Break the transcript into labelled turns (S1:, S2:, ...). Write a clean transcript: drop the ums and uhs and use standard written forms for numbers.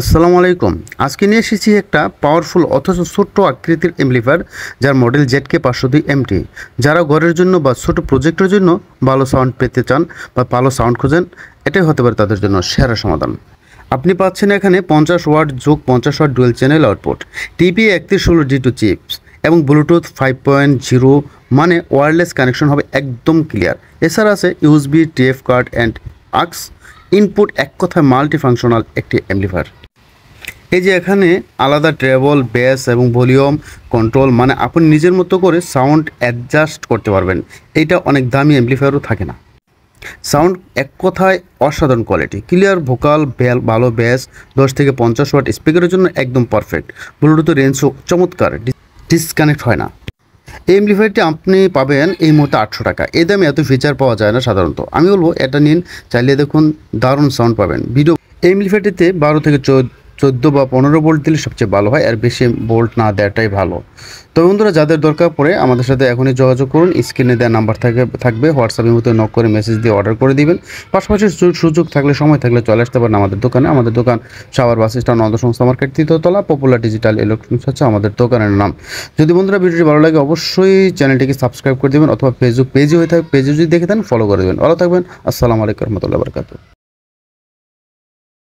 S1: আসসালামু আলাইকুম। আজকে নিয়ে এসেছি একটা পাওয়ারফুল অথচ ছোট্ট আকৃতির অ্যাম্প্লিফায়ার, যার মডেল ZK502MT। যারা ঘরের জন্য বা ছোট প্রজেক্টের জন্য ভালো সাউন্ড পেতে চান বা ভালো সাউন্ড খোঁজেন, এটাই হতে পারে তাদের জন্য সেরা সমাধান। আপনি পাচ্ছেন এখানে 50 ওয়াট যোগ 50 ওয়াট ডুয়েল চ্যানেল আউটপুট, টিপি 3116 D2 চিপস এবং ব্লুটুথ 5.0, মানে ওয়্যারলেস কানেকশন হবে একদম ক্লিয়ার। এছাড়া আছে USB, TF card and AUX input, এক কথায় মাল্টি ফাংশনাল একটি অ্যাম্প্লিফায়ার। এই যে এখানে আলাদা ট্রেবল, বেস এবং ভলিউম কন্ট্রোল, মানে আপনি নিজের মতো করে সাউন্ড অ্যাডজাস্ট করতে পারবেন। এইটা অনেক দামি অ্যাম্প্লিফায়ারও থাকে না। সাউন্ড এক কথায় অসাধারণ কোয়ালিটি, ক্লিয়ার ভোকাল, ভালো বেস, 10 থেকে 50 ওয়াট স্পিকারের জন্য একদম পারফেক্ট। ব্লুটুথের রেঞ্জও চমৎকার, ডিসকানেক্ট হয় না। এই অ্যাম্প্লিফায়ারটি আপনি পাবেন এই মুহূর্তে 800 টাকা। এই দামে এত ফিচার পাওয়া যায় না সাধারণত। আমি বলবো এটা নিন, চাইলে দেখুন দারুণ সাউন্ড পাবেন। এই অ্যাম্প্লিফায়ারটিতে 12 থেকে 14 বা 15 ভোল্ট দিলে সবচেয়ে ভালো হয়, আর বেশি ভোল্ট না দেওয়াটাই ভালো। তবে বন্ধুরা, যাদের দরকার পড়ে আমাদের সাথে এখনই যোগাযোগ করুন। স্ক্রিনে দেওয়া নাম্বার থাকবে, হোয়াটসঅ্যাপের মধ্যে নক করে মেসেজ দিয়ে অর্ডার করে দিবেন। পাশাপাশি সুযোগ থাকলে, সময় থাকলে চলে আসতে পারেন আমাদের দোকানে। আমাদের দোকান সাভার বাস স্ট্যান্ড, অন্ধ সংস্থা মার্কেট, 3য় তলা, পপুলার ডিজিটাল ইলেকট্রনিক্স হচ্ছে আমাদের দোকানের নাম। যদি বন্ধুরা ভিডিওটি ভালো লাগে, অবশ্যই চ্যানেলটিকে সাবস্ক্রাইব করে দেবেন, অথবা ফেসবুক পেজে যদি দেখে থাকেন ফলো করে দেবেন। ভালো থাকবেন। আসসালামু আলাইকুম রহমতুল্লাহ বরকাতুহু।